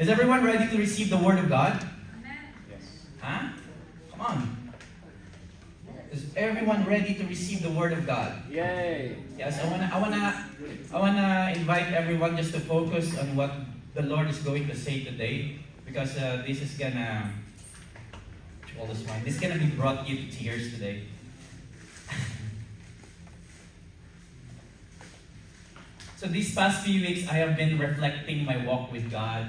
Is everyone ready to receive the Word of God? Yes. Huh? Come on. Is everyone ready to receive the Word of God? Yay! Yes, I wanna invite everyone just to focus on what the Lord is going to say today, because this is gonna This is gonna be brought you to tears today. So these past few weeks, I have been reflecting my walk with God.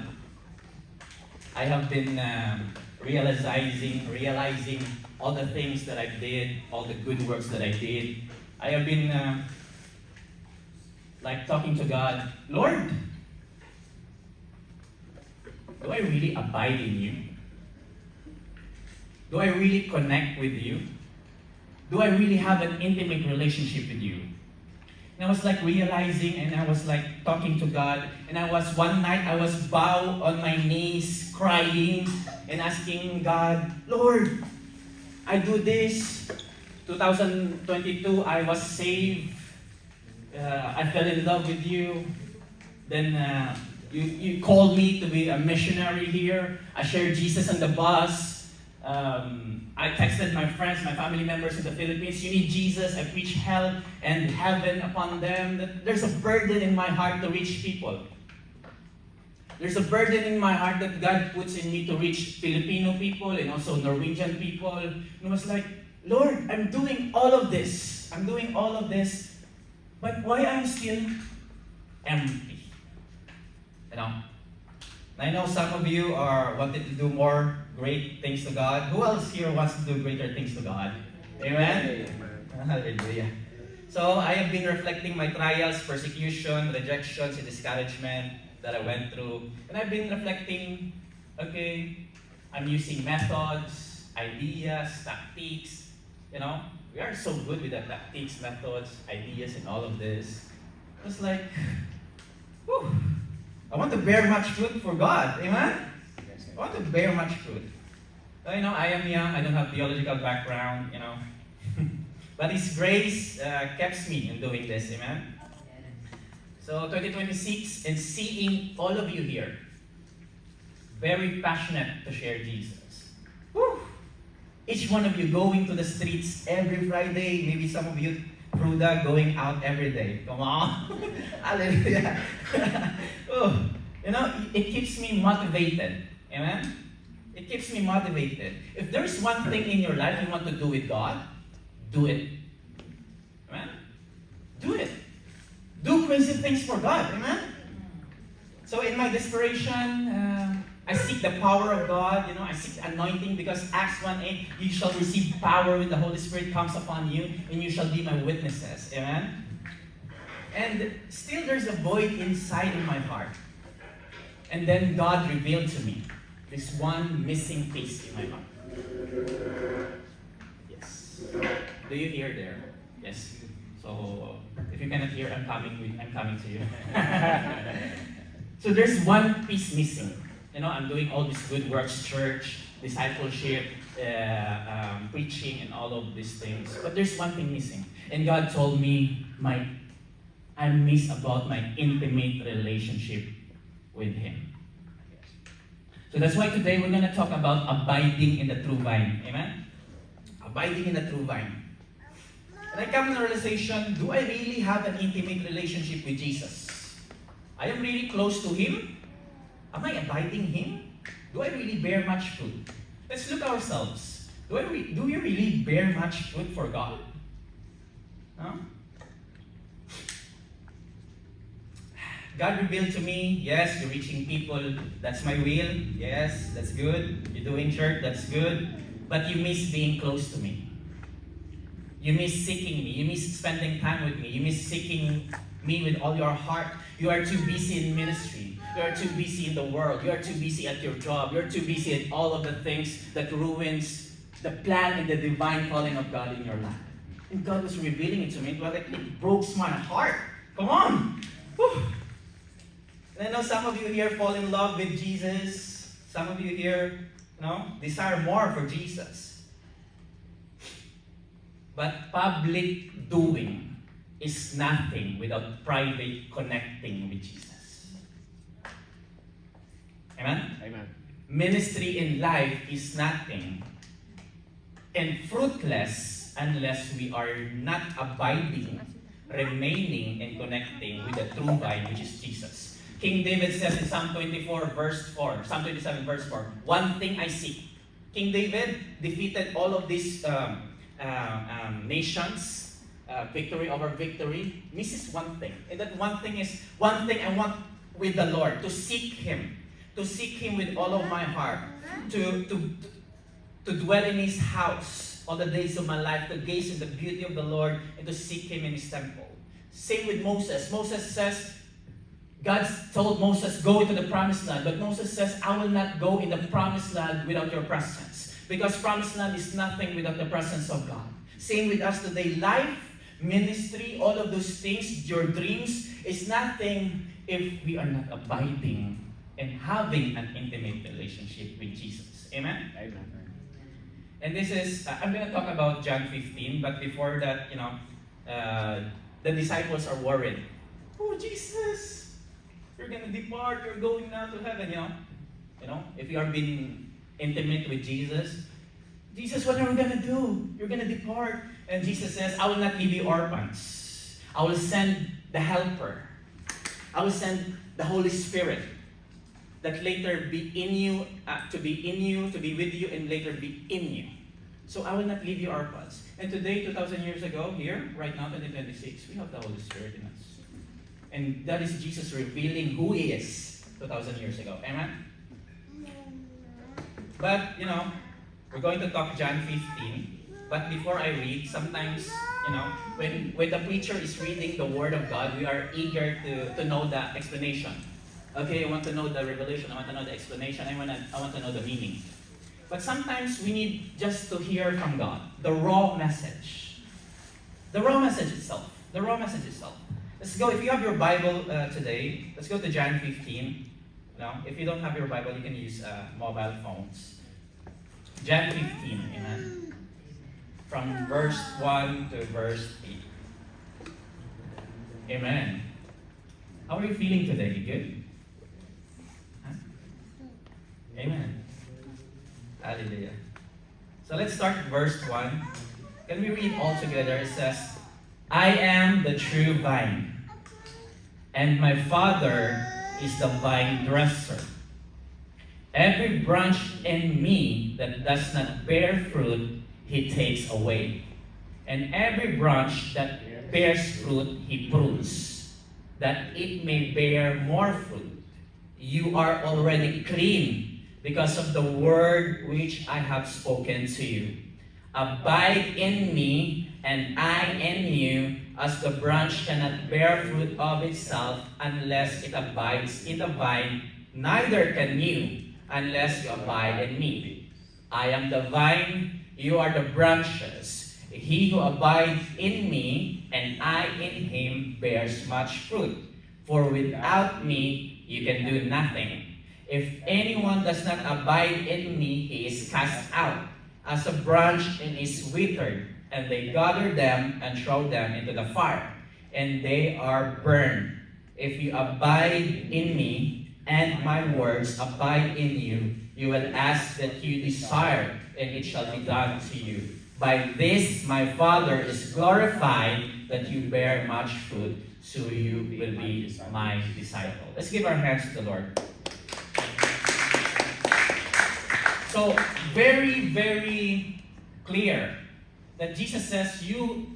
I have been realizing all the things that I did, all the good works that I did. I have been talking to God, Lord, do I really abide in you? Do I really connect with you? Do I really have an intimate relationship with you? And I was realizing, and I was talking to God, and one night I was bowed on my knees, crying and asking God, Lord, I do this. 2022, I was saved. I fell in love with you. Then you called me to be a missionary here. I shared Jesus on the bus. I texted my friends, my family members in the Philippines, you need Jesus. I preach hell and heaven upon them. There's a burden in my heart to reach people. There's a burden in my heart that God puts in me to reach Filipino people and also Norwegian people. And I was like, Lord, I'm doing all of this. But why I'm still empty? I know some of you are wanting to do more great things to God. Who else here wants to do greater things to God? Amen? Hallelujah. So I have been reflecting my trials, persecution, rejections, and discouragement that I went through. And I've been reflecting, okay, I'm using methods, ideas, tactics. We are so good with the tactics, methods, ideas, and all of this. It's like, whew, I want to bear much fruit for God. Amen? I want to bear much fruit. I am young. I don't have theological background, But His grace keeps me in doing this. Amen? So 2026, and seeing all of you here, very passionate to share Jesus. Woo! Each one of you going to the streets every Friday. Maybe some of you through that going out every day. Come on. Hallelujah. Oh, it keeps me motivated. Amen? It keeps me motivated. If there's one thing in your life you want to do with God, do it. Amen? Do it. Do crazy things for God. Amen? So in my desperation, I seek the power of God. I seek anointing, because Acts 1:8, you shall receive power when the Holy Spirit comes upon you, and you shall be my witnesses. Amen? And still there's a void inside in my heart. And then God revealed to me this one missing piece in my heart. Yes. Do you hear there? Yes. So if you cannot hear, I'm coming to you. So there's one piece missing. I'm doing all these good works, church, discipleship, preaching, and all of these things. But there's one thing missing. And God told me, I miss about my intimate relationship with Him. So that's why today we're going to talk about abiding in the true vine. Amen? Abiding in the true vine. And I come to the realization, do I really have an intimate relationship with Jesus? I am really close to Him? Am I abiding Him? Do I really bear much fruit? Let's look ourselves. Do we really bear much fruit for God? Huh? God revealed to me, yes, you're reaching people. That's my will. Yes, that's good. You're doing church. That's good. But you miss being close to me. You miss seeking me. You miss spending time with me. You miss seeking me with all your heart. You are too busy in ministry. You are too busy in the world. You are too busy at your job. You're too busy at all of the things that ruins the plan and the divine calling of God in your life. And God was revealing it to me. It broke my heart. Come on. Whew. And I know some of you here fall in love with Jesus. Some of you here, desire more for Jesus. But public doing is nothing without private connecting with Jesus. Amen? Amen. Ministry in life is nothing and fruitless unless we are not abiding, remaining, and connecting with the true vine, which is Jesus. King David says in Psalm 24, verse 4, Psalm 27, verse 4, one thing I seek. King David defeated all of these nations, victory over victory, misses one thing. And that one thing is, one thing I want with the Lord, to seek Him with all of my heart, to dwell in His house all the days of my life, to gaze in the beauty of the Lord, and to seek Him in His temple. Same with Moses. Moses says, God told Moses, go into the promised land. But Moses says, I will not go in the promised land without your presence. Because promised land is nothing without the presence of God. Same with us today. Life, ministry, all of those things, your dreams, is nothing if we are not abiding and having an intimate relationship with Jesus. Amen? Amen. And this is, I'm going to talk about John 15, but before that, the disciples are worried. Oh, Jesus, you're going to depart, you're going now to heaven, if you are being intimate with Jesus, what are we going to do? You're going to depart. And Jesus says, I will not leave you orphans. I will send the helper. I will send the Holy Spirit that later be in you, to be with you, and later be in you. So I will not leave you orphans. And today, 2,000 years ago, here, right now, 2026, we have the Holy Spirit in us. And that is Jesus revealing who He is 2,000 years ago. Amen? But, we're going to talk John 15. But before I read, sometimes, when the preacher is reading the Word of God, we are eager to know the explanation. Okay, I want to know the revelation, I want to know the explanation, I want to know the meaning. But sometimes we need just to hear from God, the raw message. The raw message itself. The raw message itself. Let's go, if you have your Bible today, let's go to John 15. If you don't have your Bible, you can use mobile phones. John 15, amen. From verse 1 to verse 8. Amen. How are you feeling today? You good? Huh? Amen. Hallelujah. So let's start with verse 1. Can we read all together? It says, I am the true vine, and my Father is the vine dresser. Every branch in me that does not bear fruit, He takes away. And every branch that bears fruit, He prunes, that it may bear more fruit. You are already clean because of the word which I have spoken to you. Abide in me, and I in you, as the branch cannot bear fruit of itself unless it abides in the vine, neither can you unless you abide in me. I am the vine, you are the branches. He who abides in me, and I in him, bears much fruit. For without me, you can do nothing. If anyone does not abide in me, he is cast out as a branch and is withered, and they gather them and throw them into the fire, and they are burned. If you abide in me, and my words abide in you, you will ask that you desire, and it shall be done to you. By this my Father is glorified, that you bear much fruit, so you will be my disciple. Let's give our hands to the Lord. So, very, very clear that Jesus says, you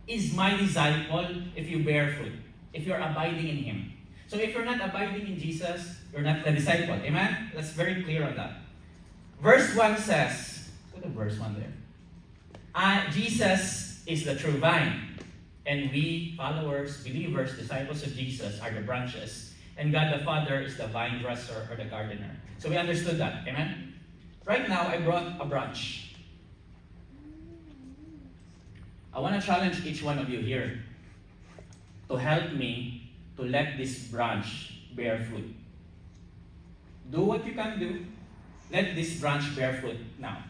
is my disciple if you bear fruit, if you're abiding in Him. So if you're not abiding in Jesus, you're not the disciple. Amen? That's very clear on that. Verse 1 says, put the verse 1 there. Jesus is the true vine. And we, followers, believers, disciples of Jesus, are the branches. And God the Father is the vine dresser or the gardener. So we understood that. Amen? Right now, I brought a branch. I want to challenge each one of you here to help me to let this branch bear fruit. Do what you can do. Let this branch bear fruit now.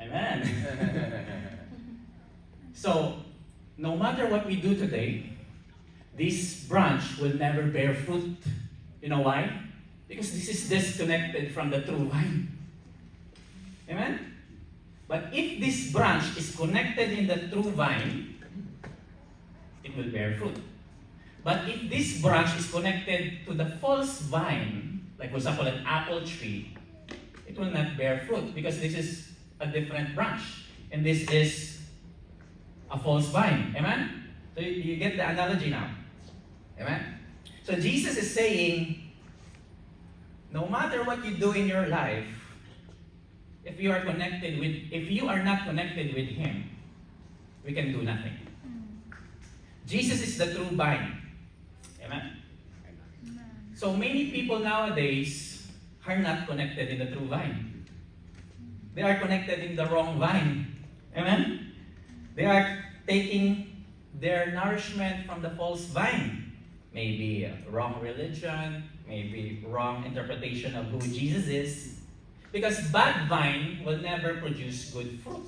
Amen. So, no matter what we do today, this branch will never bear fruit. You know why? Because this is disconnected from the true vine. Amen? But if this branch is connected in the true vine, it will bear fruit. But if this branch is connected to the false vine, like for example an apple tree, it will not bear fruit because this is a different branch. And this is a false vine. Amen? So you get the analogy now. Amen? So Jesus is saying, no matter what you do in your life, if you are not connected with Him, we can do nothing. Jesus is the true vine. Amen? So many people nowadays are not connected in the true vine. They are connected in the wrong vine. Amen? They are taking their nourishment from the false vine. Maybe wrong religion, maybe wrong interpretation of who Jesus is. Because bad vine will never produce good fruit.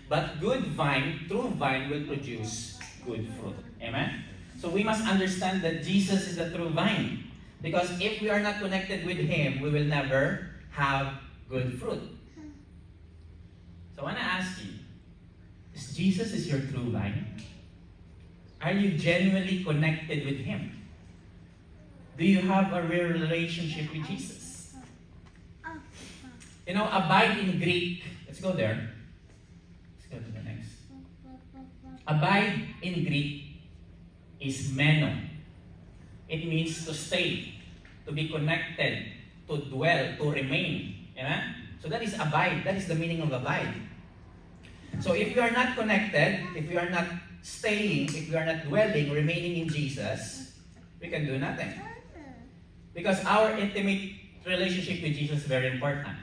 But good vine, true vine, will produce good fruit. Amen? So we must understand that Jesus is the true vine. Because if we are not connected with Him, we will never have good fruit. So I want to ask you, is Jesus your true vine? Are you genuinely connected with Him? Do you have a real relationship with Jesus? You know, abide in Greek. Let's go there. Let's go to the next. Abide in Greek is meno. It means to stay, to be connected, to dwell, to remain. Amen? So that is abide. That is the meaning of abide. So if you are not connected, if you are not staying, if you are not dwelling, remaining in Jesus, we can do nothing. Because our intimate relationship with Jesus is very important.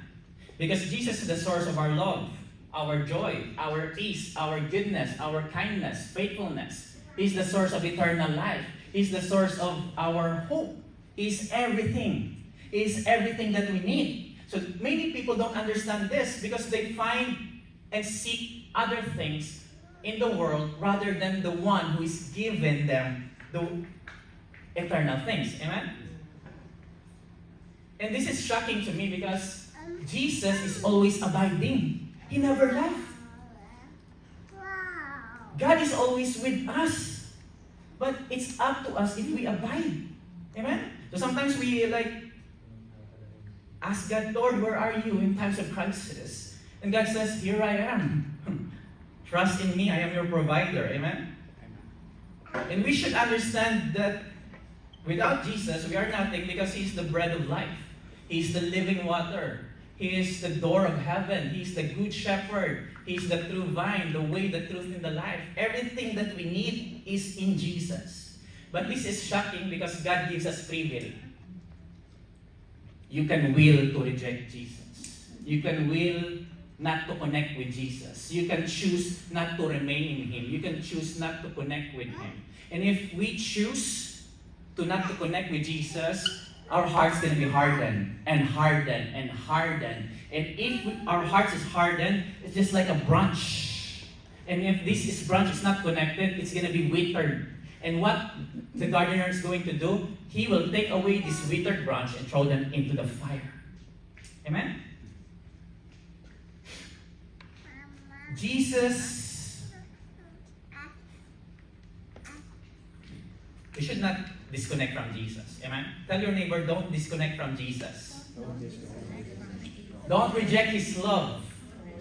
Because Jesus is the source of our love, our joy, our peace, our goodness, our kindness, faithfulness. He's the source of eternal life. He's the source of our hope. He's everything. He's everything that we need. So many people don't understand this because they find and seek other things in the world rather than the one who is given them the eternal things. Amen? And this is shocking to me because Jesus is always abiding. He never left. God is always with us. But it's up to us if we abide. Amen? So sometimes we ask God, Lord, where are you in times of crisis? And God says, here I am. Trust in me, I am your provider. Amen? And we should understand that without Jesus, we are nothing because He's the bread of life. He's the living water. He is the door of heaven. He's the good shepherd. He's the true vine, the way, the truth, and the life. Everything that we need is in Jesus. But this is shocking because God gives us free will. You can will to reject Jesus. You can will not to connect with Jesus. You can choose not to remain in Him. You can choose not to connect with Him. And if we choose to not to connect with Jesus, our heart's going to be hardened and hardened and hardened. And if our heart is hardened, it's just like a branch. And if this branch is not connected, it's going to be withered. And what the gardener is going to do, he will take away this withered branch and throw them into the fire. Amen? Jesus, we should not disconnect from Jesus. Amen? Tell your neighbor, don't disconnect from Jesus. Don't reject His love.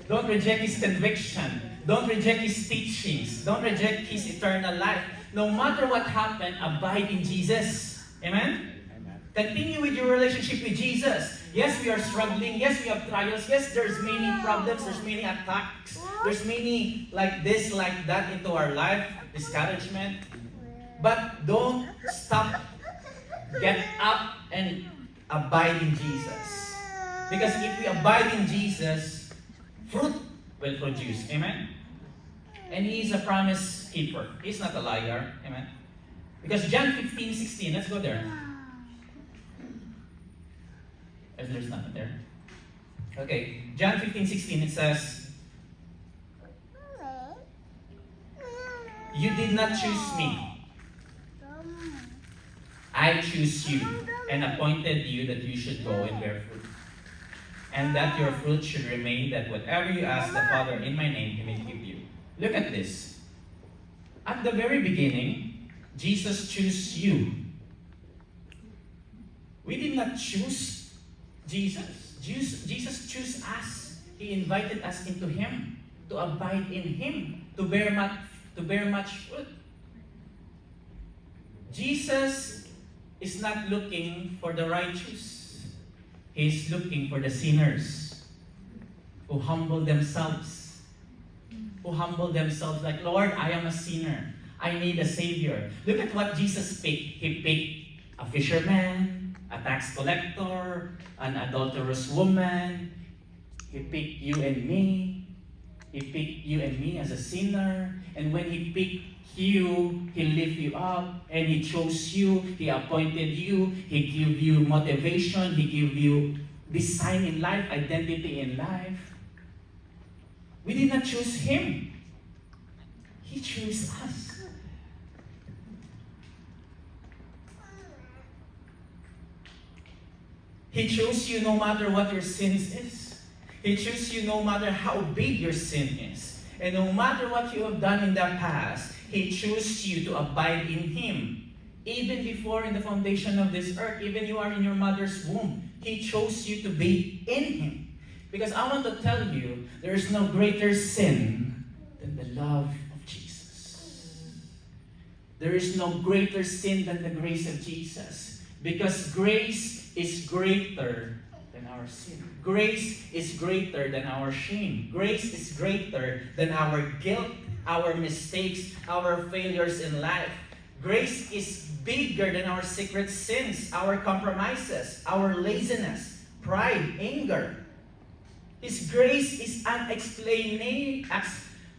Don't reject His conviction. Don't reject His teachings. Don't reject His eternal life. No matter what happened, abide in Jesus. Amen? Continue with your relationship with Jesus. Yes, we are struggling. Yes, we have trials. Yes, there's many problems. There's many attacks. There's many like this, like that into our life. Discouragement. But don't stop. Get up and abide in Jesus. Because if we abide in Jesus, fruit will produce. Amen? And He is a promise keeper. He's not a liar. Amen? Because John 15:16, let's go there. If there's nothing there. Okay, John 15:16, it says, you did not choose me, I choose you and appointed you that you should go and bear fruit. And that your fruit should remain, that whatever you ask the Father in my name, He may give you. Look at this. At the very beginning, Jesus chose you. We did not choose Jesus. Jesus chose us. He invited us into Him, to abide in Him, to bear much fruit. Jesus is not looking for the righteous. He's looking for the sinners who humble themselves. Who humble themselves like, Lord, I am a sinner. I need a Savior. Look at what Jesus picked. He picked a fisherman, a tax collector, an adulterous woman. He picked you and me. He picked you and me as a sinner. And when He picked you, He lifted you up, and He chose you, He appointed you, He gave you motivation, He gave you design in life, identity in life. We did not choose Him. He chose us. He chose you no matter what your sins is. He chose you no matter how big your sin is. And no matter what you have done in the past, He chose you to abide in Him. Even before in the foundation of this earth, even you are in your mother's womb, He chose you to be in Him. Because I want to tell you, there is no greater sin than the love of Jesus. There is no greater sin than the grace of Jesus. Because grace is greater than our sin. Grace is greater than our shame. Grace is greater than our guilt, our mistakes, our failures in life. Grace is bigger than our secret sins, our compromises, our laziness, pride, anger. His grace is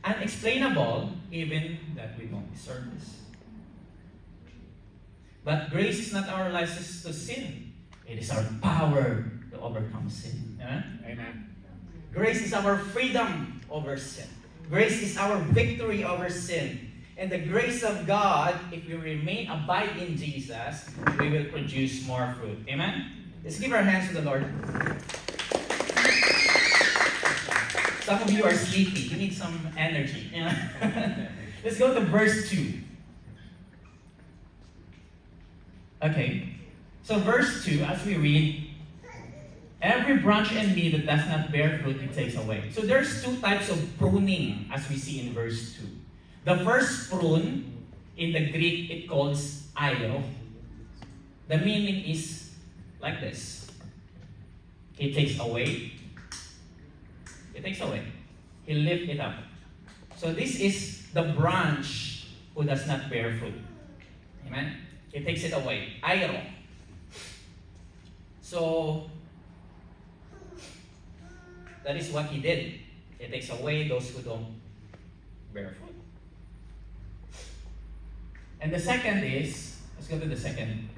unexplainable, even that we don't deserve this. But grace is not our license to sin. It is our power to overcome sin. Amen? Amen. Grace is our freedom over sin. Grace is our victory over sin. And the grace of God, if we abide in Jesus, we will produce more fruit. Amen? Let's give our hands to the Lord. Some of you are sleepy. You need some energy. Let's go to verse 2. Okay. So verse 2, as we read, every branch in me that does not bear fruit, He takes away. So there's two types of pruning, as we see in verse 2. The first prune, in the Greek, it calls airo. The meaning is like this. He takes away. He takes away. He lifts it up. So this is the branch who does not bear fruit. Amen? He takes it away. Airo. So, that is what He did. He takes away those who don't bear fruit. And the second is, let's go to the second.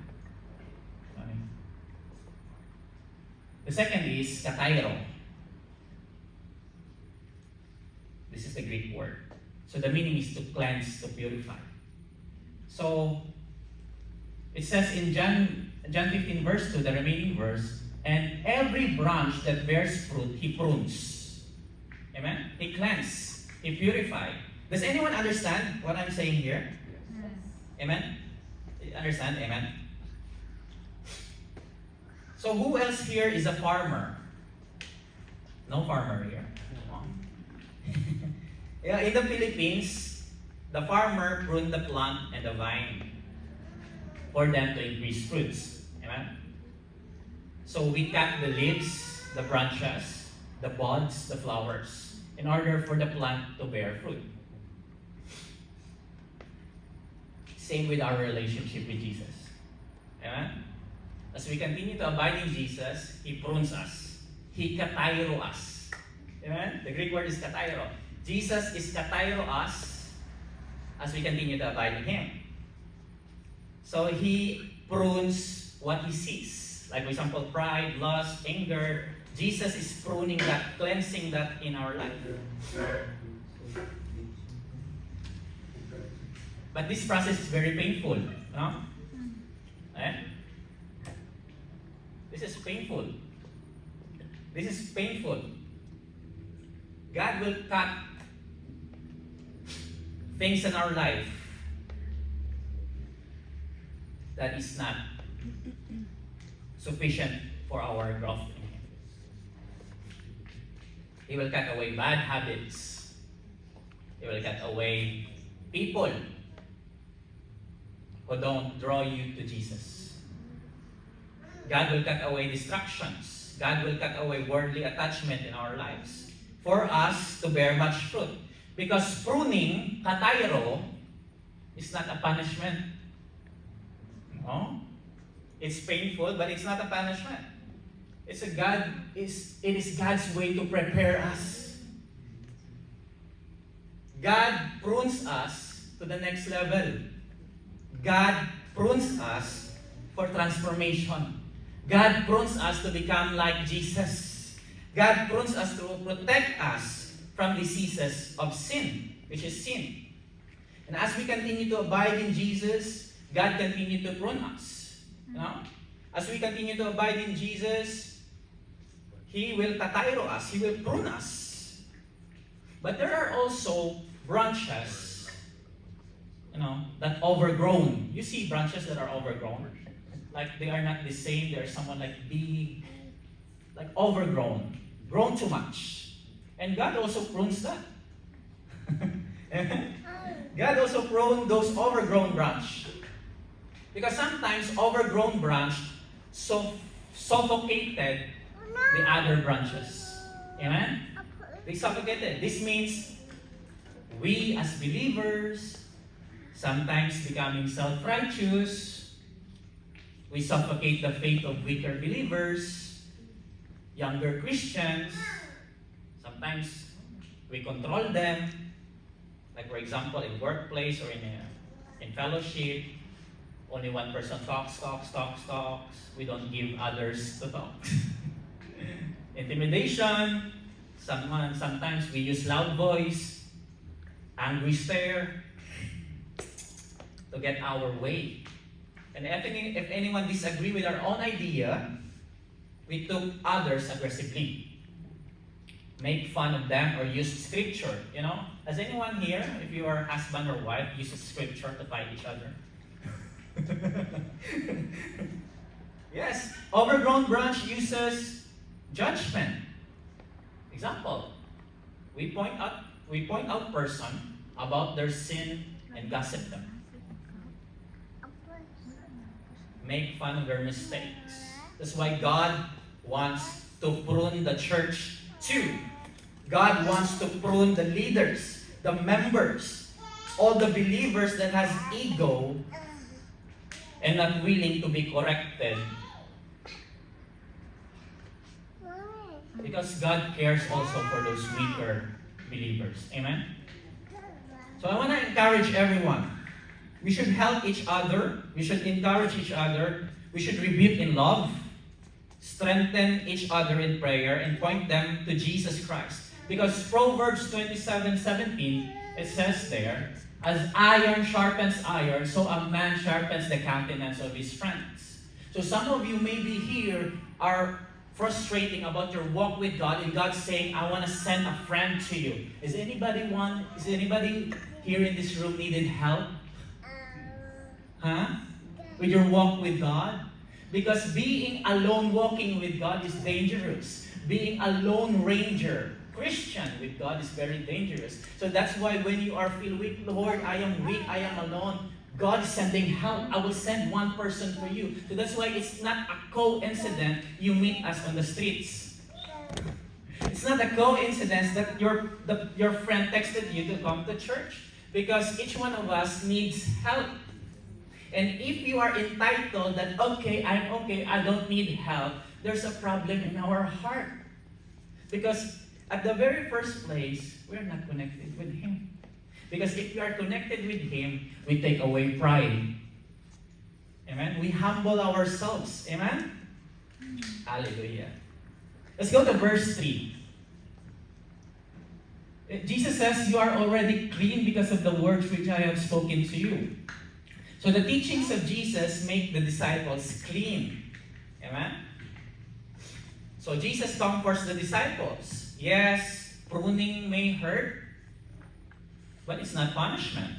The second is katairo. This is the Greek word. So the meaning is to cleanse, to purify. So, it says in John 15 verse 2, the remaining verse, and every branch that bears fruit, He prunes. Amen? He cleanses. He purifies. Does anyone understand what I'm saying here? Yes. Amen? Understand? Amen? So who else here is a farmer? No farmer here. Yeah, in the Philippines, the farmer pruned the plant and the vine for them to increase fruits. Amen? So we cut the leaves, the branches, the buds, the flowers, in order for the plant to bear fruit. Same with our relationship with Jesus. Amen? As we continue to abide in Jesus, He prunes us. He katairo us. Amen? The Greek word is katairo. Jesus is katairo us as we continue to abide in Him. So He prunes what He sees. Like for example, pride, lust, anger. Jesus is pruning that, cleansing that in our life. But this process is very painful. No? Eh? This is painful. This is painful. God will cut things in our life that is not sufficient for our growth in Him. He will cut away bad habits. He will cut away people who don't draw you to Jesus. God will cut away distractions. God will cut away worldly attachment in our lives for us to bear much fruit. Because pruning, katairo, is not a punishment. No? It's painful, but it's not a punishment. It is God's way to prepare us. God prunes us to the next level. God prunes us for transformation. God prunes us to become like Jesus. God prunes us to protect us from diseases of sin, which is sin. And as we continue to abide in Jesus, God continue to prune us. You know? As we continue to abide in Jesus, He will katairo us. He will prune us. But there are also branches, that overgrown. You see branches that are overgrown. Like they are not the same. They are somewhat like big, like overgrown, grown too much. And God also prunes that. God also prune those overgrown branch. Because sometimes overgrown branch suffocated the other branches. Amen? They suffocated. This means we as believers, sometimes becoming self-righteous, we suffocate the faith of weaker believers, younger Christians. Sometimes we control them. Like for example, in workplace or in fellowship, only one person talks. We don't give others to talk. Intimidation. Sometimes we use loud voice, angry stare to get our way. And if anyone disagree with our own idea, we took others aggressively. Make fun of them or use scripture. Has anyone here, if you are husband or wife, uses scripture to fight each other? Yes, overgrown branch uses judgment. Example, we point out person about their sin and gossip them. Make fun of their mistakes. That's why God wants to prune the church too. God wants to prune the leaders, the members, all the believers that has ego and not willing to be corrected. Because God cares also for those weaker believers. Amen? So I want to encourage everyone. We should help each other. We should encourage each other. We should rebuke in love, strengthen each other in prayer, and point them to Jesus Christ. Because Proverbs 27:17, it says there, as iron sharpens iron, so a man sharpens the countenance of his friends. So some of you maybe here are frustrating about your walk with God, and God's saying, I want to send a friend to you. Is anybody here in this room needed help? With your walk with God? Because being alone walking with God is dangerous. Being a lone ranger, Christian with God, is very dangerous. So that's why when you are feel weak, Lord, I am weak, I am alone, God is sending help. I will send one person for you. So that's why it's not a coincidence you meet us on the streets. It's not a coincidence that your friend texted you to come to church. Because each one of us needs help. And if you are entitled that, okay, I'm okay, I don't need help, there's a problem in our heart. Because at the very first place, we're not connected with Him. Because if we are connected with Him, we take away pride. Amen? We humble ourselves. Amen? Hallelujah. Let's go to verse 3. Jesus says, you are already clean because of the words which I have spoken to you. So the teachings of Jesus make the disciples clean. Amen? So Jesus comforts the disciples. Yes, pruning may hurt, but it's not punishment.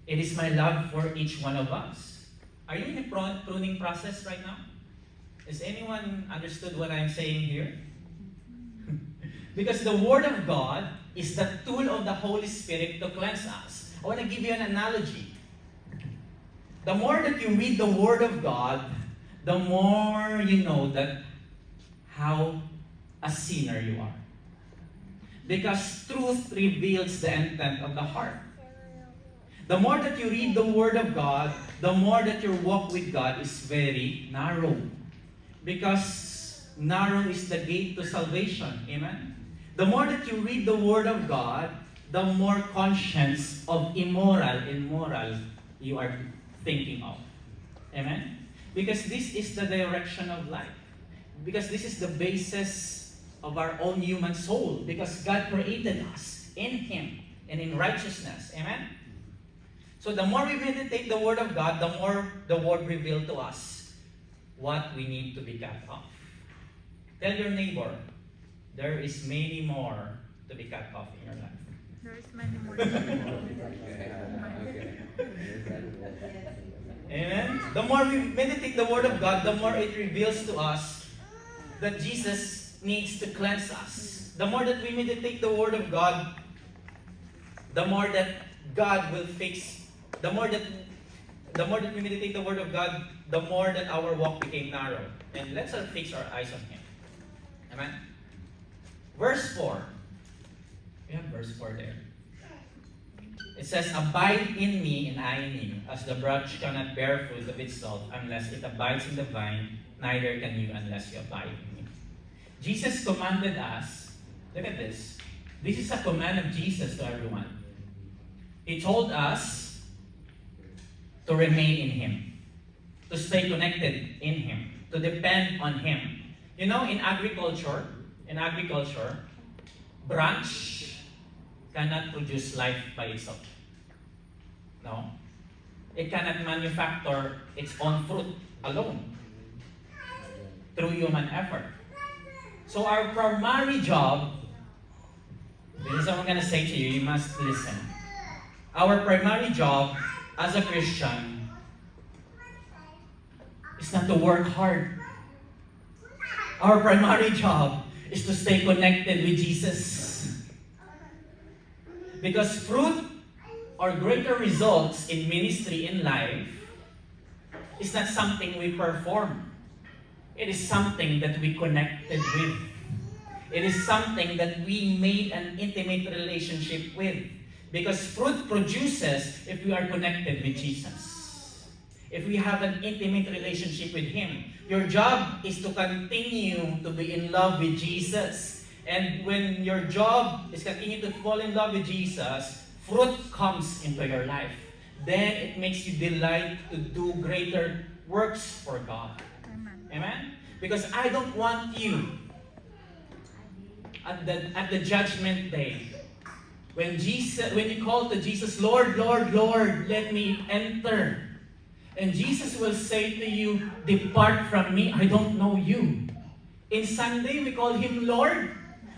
It is my love for each one of us. Are you in a pruning process right now? Has anyone understood what I'm saying here? Because the Word of God is the tool of the Holy Spirit to cleanse us. I want to give you an analogy. The more that you read the Word of God, the more you know that how a sinner you are. Because truth reveals the intent of the heart. The more that you read the Word of God, the more that your walk with God is very narrow. Because narrow is the gate to salvation. Amen? The more that you read the Word of God, the more conscience of immoral you are thinking of. Amen? Because this is the direction of life. Because this is the basis of our own human soul. Because God created us in Him and in righteousness. Amen? So the more we meditate the Word of God, the more the Word reveals to us what we need to be cut off. Tell your neighbor, there is many more to be cut off in your life. There is many more. Amen? The more we meditate the Word of God, the more it reveals to us that Jesus needs to cleanse us. The more that we meditate the Word of God, the more that God will fix. The more that we meditate the Word of God, the more that our walk became narrow. And let's fix our eyes on Him. Amen? Verse 4. We have verse 4 there. It says, abide in me and I in you, as the branch cannot bear fruit of itself unless it abides in the vine, neither can you unless you abide in me. Jesus commanded us, look at this. This is a command of Jesus to everyone. He told us to remain in Him, to stay connected in Him, to depend on Him. You know, in agriculture, branch cannot produce life by itself. No. It cannot manufacture its own fruit alone through human effort. So our primary job, this is what I'm going to say to you, you must listen. Our primary job as a Christian is not to work hard. Our primary job is to stay connected with Jesus. Because fruit or greater results in ministry in life is not something we perform. It is something that we connected with. It is something that we made an intimate relationship with. Because fruit produces if we are connected with Jesus. If we have an intimate relationship with Him. Your job is to continue to be in love with Jesus. And when your job is continue to fall in love with Jesus, fruit comes into your life. Then it makes you delight to do greater works for God. Amen. Amen? Because I don't want you at the judgment day, when you call to Jesus, Lord, Lord, Lord, let me enter. And Jesus will say to you, depart from me, I don't know you. In Sunday, we call Him Lord,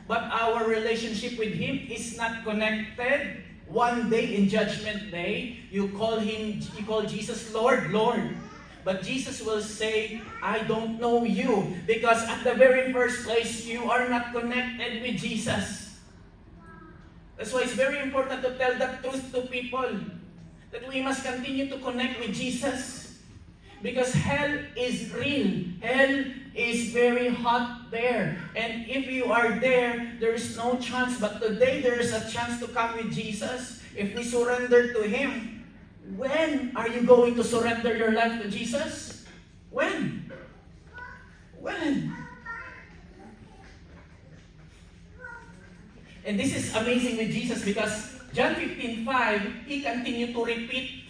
but our relationship with Him is not connected. One day in Judgment Day, you call Jesus Lord, Lord. But Jesus will say, I don't know you, because at the very first place, you are not connected with Jesus. That's why it's very important to tell the truth to people, that we must continue to connect with Jesus. Because hell is real. Hell is very hot there. And if you are there, there is no chance. But today, there is a chance to come with Jesus. If we surrender to Him, when are you going to surrender your life to Jesus? When? When? And this is amazing with Jesus because John 15:5, He continued to repeat.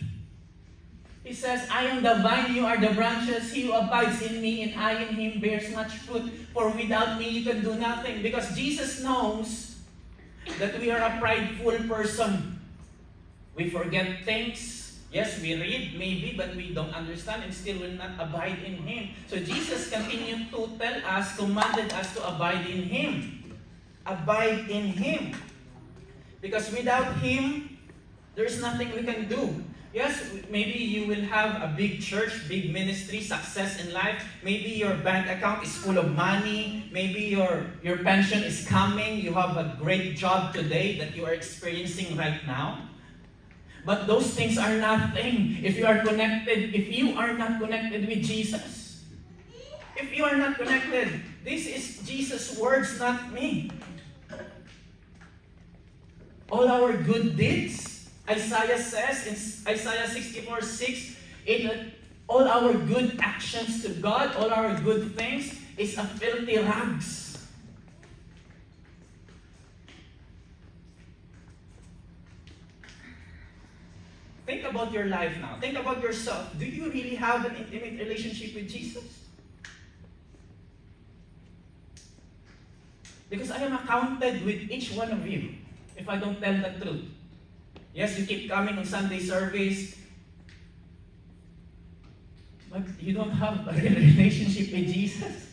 He says, I am the vine, you are the branches. He who abides in me and I in him bears much fruit. For without me you can do nothing. Because Jesus knows that we are a prideful person. We forget things. Yes, we read maybe, but we don't understand and still will not abide in Him. So Jesus continued to tell us, commanded us to abide in Him. Abide in Him. Because without Him, there's nothing we can do. Yes, maybe you will have a big church, big ministry, success in life. Maybe your bank account is full of money. Maybe your pension is coming. You have a great job today that you are experiencing right now. But those things are nothing if you are connected, if you are not connected with Jesus. If you are not connected, this is Jesus' words, not me. All our good deeds, Isaiah says in Isaiah 64:6, all our good actions to God, all our good things is a filthy rags. Think about your life now. Think about yourself. Do you really have an intimate relationship with Jesus? Because I am accounted with each one of you if I don't tell the truth. Yes, you keep coming on Sunday service, but you don't have a real relationship with Jesus.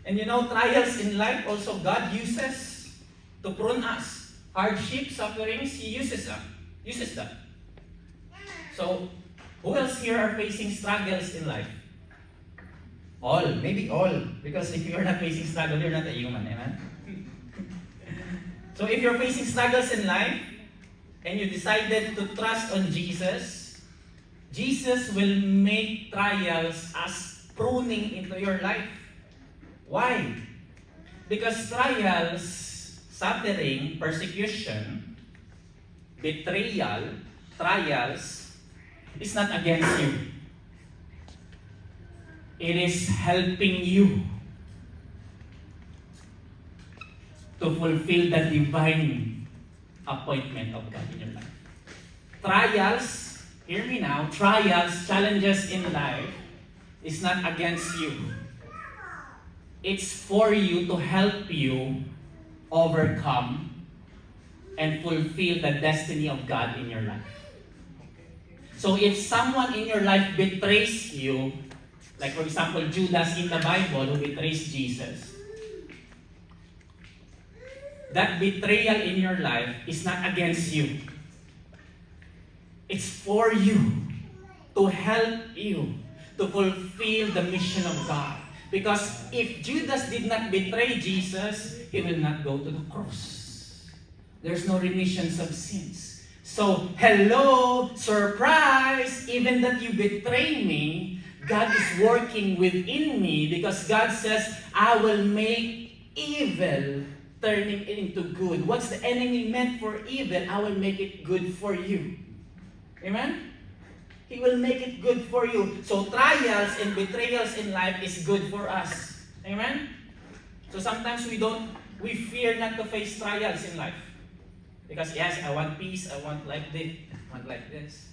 And you know, trials in life also God uses to prune us. Hardship, sufferings, He uses that. So, who else here are facing struggles in life? All, maybe all. Because if you're not facing struggle, you're not a human, amen? So if you're facing struggles in life, and you decided to trust on Jesus, Jesus will make trials as pruning into your life. Why? Because trials, suffering, persecution, betrayal, trials, is not against you. It is helping you to fulfill the divine appointment of God in your life. Trials, hear me now, trials, challenges in life is not against you. It's for you to help you overcome and fulfill the destiny of God in your life. So if someone in your life betrays you, like for example Judas in the Bible who betrays Jesus, that betrayal in your life is not against you. It's for you, to help you to fulfill the mission of God. Because if Judas did not betray Jesus, he will not go to the cross. There's no remission of sins. So, hello, surprise, even that you betray me, God is working within me because God says, I will make evil turning into good. What's the enemy meant for evil, I will make it good for you. Amen? He will make it good for you. So trials and betrayals in life is good for us. Amen? So sometimes we fear not to face trials in life. Because yes, I want peace, I want like this, I want like this.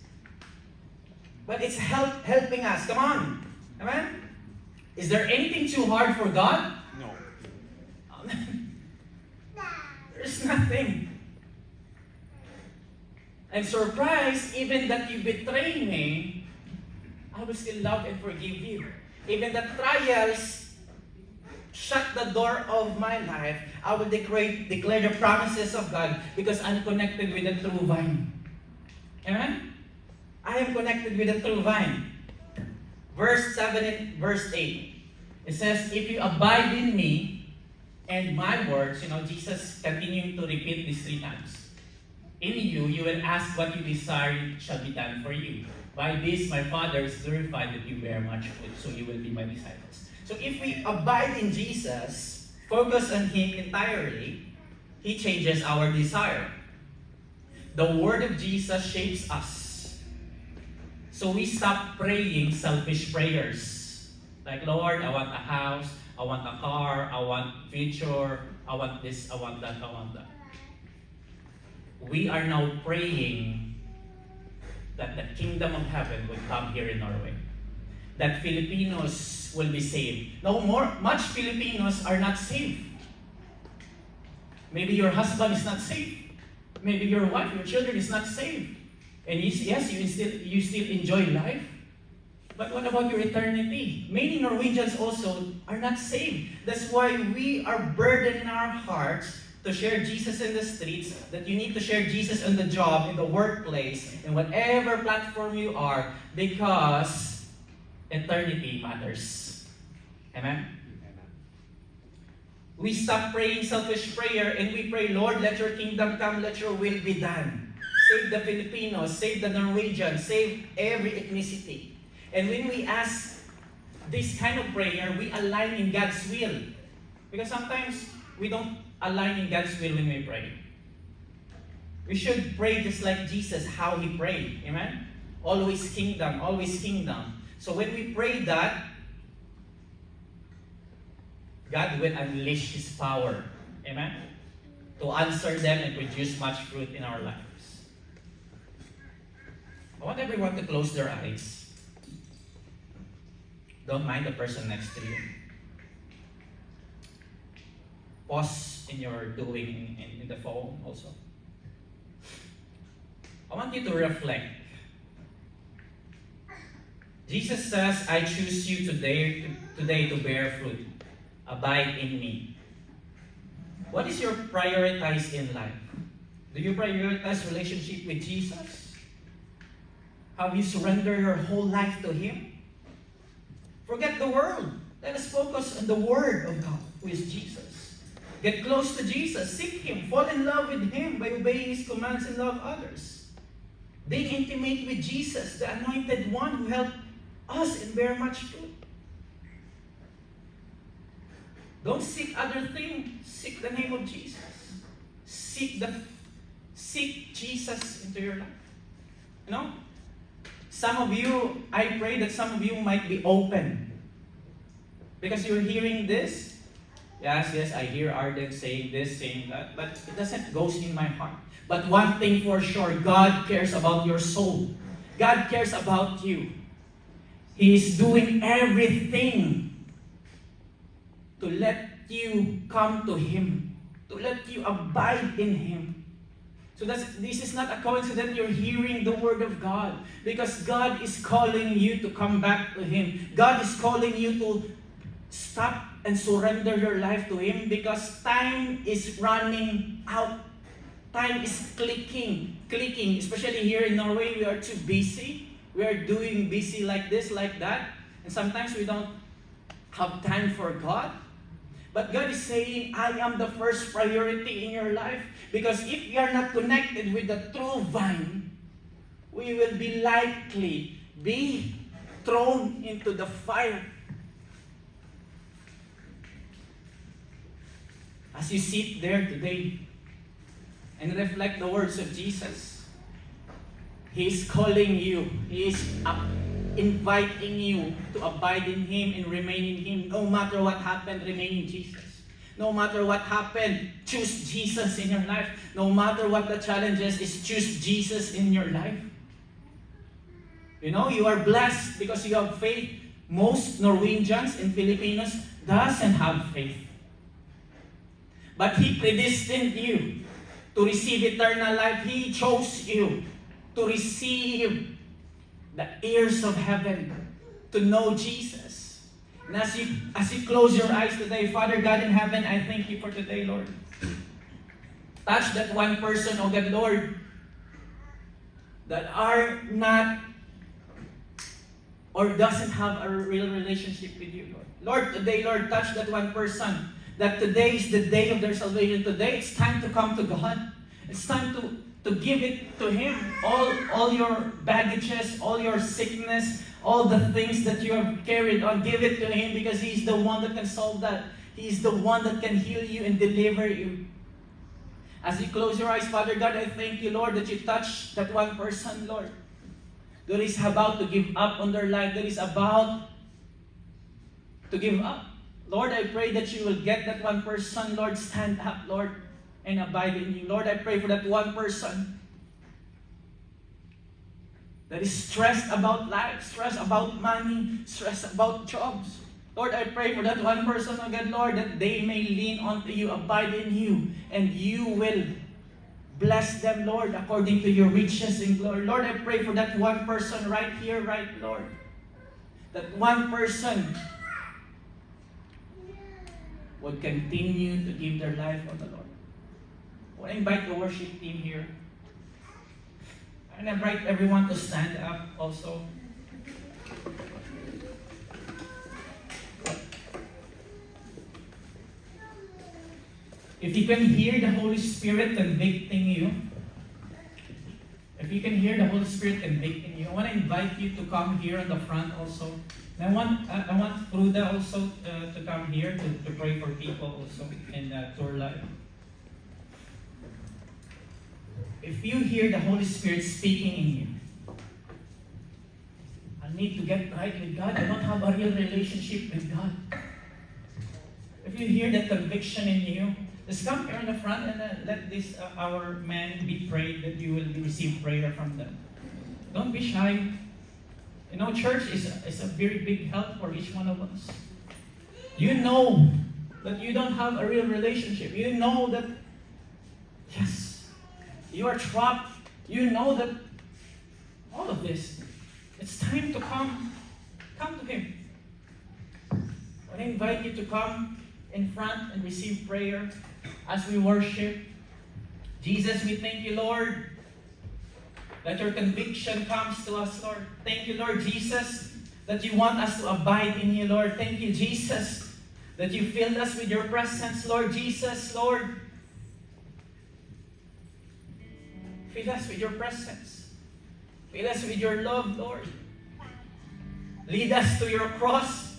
But it's helping us. Come on. Amen? Is there anything too hard for God? No. There's nothing. And surprise, even that you betray me, I will still love and forgive you. Even the trials shut the door of my life, I will declare the promises of God because I'm connected with the true vine. Amen? I am connected with the true vine. Verse 7 and verse 8. It says, if you abide in me and my words, Jesus continuing to repeat this 3 times. In you, you will ask what you desire shall be done for you. By this, my Father is glorified that you bear much fruit, so you will be my disciples. So if we abide in Jesus, focus on Him entirely, He changes our desire. The Word of Jesus shapes us. So we stop praying selfish prayers. Like, Lord, I want a house, I want a car, I want future, I want this, I want that, I want that. We are now praying that the kingdom of heaven will come here in Norway. That Filipinos will be saved. No more, much Filipinos are not saved. Maybe your husband is not saved. Maybe your wife, your children is not saved. And yes, you still enjoy life. But what about your eternity? Many Norwegians also are not saved. That's why we are burdened in our hearts to share Jesus in the streets, that you need to share Jesus on the job, in the workplace, in whatever platform you are, because eternity matters. Amen? We stop praying selfish prayer and we pray, Lord, let your kingdom come, let your will be done. Save the Filipinos, save the Norwegians, save every ethnicity. And when we ask this kind of prayer, we align in God's will. Because sometimes we don't align in God's will when we pray. We should pray just like Jesus, how he prayed. Amen? Always kingdom, always kingdom. So when we pray that, God will unleash his power. Amen? To answer them and produce much fruit in our lives. I want everyone to close their eyes. Don't mind the person next to you. Pause in your doing in the phone also. I want you to reflect. Jesus says, I choose you today to bear fruit. Abide in me. What is your prioritize in life? Do you prioritize relationship with Jesus? Have you surrendered your whole life to him? Forget the world. Let us focus on the Word of God, who is Jesus. Get close to Jesus. Seek him. Fall in love with him by obeying his commands and love others. Be intimate with Jesus, the anointed one who helped us and bear much fruit. Don't seek other things. Seek the name of Jesus. Seek Jesus into your life. You know? Some of you, I pray that some of you might be open. Because you're hearing this. Yes, I hear Arden saying this, saying that. But it doesn't go in my heart. But one thing for sure, God cares about your soul. God cares about you. He is doing everything to let you come to him. To let you abide in him. So this is not a coincidence you're hearing the word of God. Because God is calling you to come back to him. God is calling you to stop and surrender your life to him, because time is running out. Time is clicking. Especially here in Norway, we are too busy. We are doing busy like this, like that. And sometimes we don't have time for God. But God is saying, I am the first priority in your life. Because if you are not connected with the true vine, we will be likely be thrown into the fire. As you sit there today and reflect the words of Jesus, he is calling you. He is inviting you to abide in him and remain in him. No matter what happened, remain in Jesus. No matter what happened, choose Jesus in your life. No matter what the challenges is, choose Jesus in your life. You know, you are blessed because you have faith. Most Norwegians and Filipinos doesn't have faith. But he predestined you to receive eternal life. He chose you to receive the ears of heaven, to know Jesus. And as you close your eyes today, Father God in heaven, I thank you for today, Lord. Touch that one person, oh God, Lord, that are not or doesn't have a real relationship with you, Lord. Lord, today, Lord, touch that one person that today is the day of their salvation. Today, it's time to come to God. It's time to give it to him. All your baggages, all your sickness, all the things that you have carried on, give it to him, because he's the one that can solve that. He's the one that can heal you and deliver you. As you close your eyes, Father God, I thank you, Lord, that you touch that one person, Lord, that is about to give up on their life, that is about to give up. Lord, I pray that you will get that one person, Lord, stand up, Lord, and abide in you. Lord, I pray for that one person that is stressed about life, stressed about money, stressed about jobs. Lord, I pray for that one person, oh God, Lord, that they may lean onto you, abide in you, and you will Bless them, Lord, according to your riches in glory. Lord, I pray for that one person right here, right, Lord. That one person would continue to give their life on the Lord. I want to invite the worship team here. And I invite everyone to stand up also. If you can hear the Holy Spirit convicting you, if you can hear the Holy Spirit convicting you, I want to invite you to come here on the front also. And I want Fruda also to come here to pray for people also in Tour Life. If you hear the Holy Spirit speaking in you, I need to get right with God. I don't have a real relationship with God. If you hear that conviction in you, just come here in the front and let this our men be prayed that you will receive prayer from them. Don't be shy. You know, church is a very big help for each one of us. You know that you don't have a real relationship. You know that, yes, you are trapped. You know that all of this, it's time to come to Him. I invite you to come in front and receive prayer as we worship. Jesus, we thank you, Lord, that your conviction comes to us, Lord. Thank you, Lord Jesus, that you want us to abide in you, Lord. Thank you, Jesus, that you filled us with your presence, Lord Jesus, Lord. Fill us with your presence. Fill us with your love, Lord. Lead us to your cross.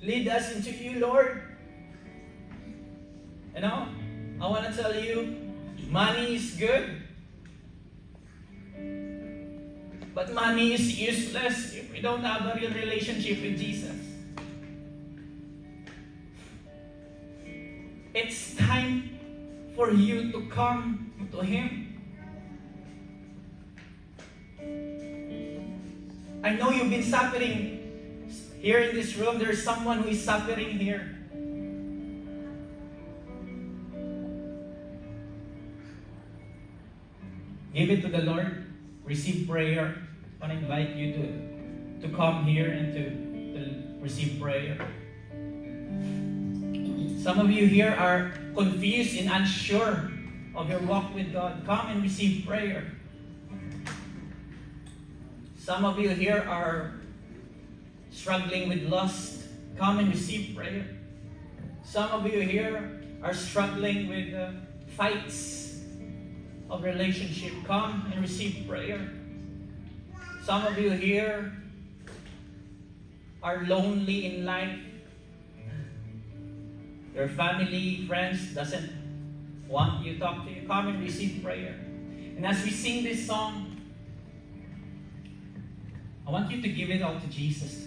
Lead us into you, Lord. You know, I want to tell you, money is good. But money is useless if we don't have a real relationship with Jesus. It's time for you to come to Him. I know you've been suffering. Here in this room, there's someone who is suffering here. Give it to the Lord. Receive prayer. I want to invite you to come here and to receive prayer. Some of you here are confused and unsure of your walk with God. Come and receive prayer. Some of you here are struggling with lust. Come and receive prayer. Some of you here are struggling with fights of relationship. Come and receive prayer. Some of you here are lonely in life. Your family, friends doesn't want you to talk to you. Come and receive prayer. And as we sing this song, I want you to give it all to Jesus.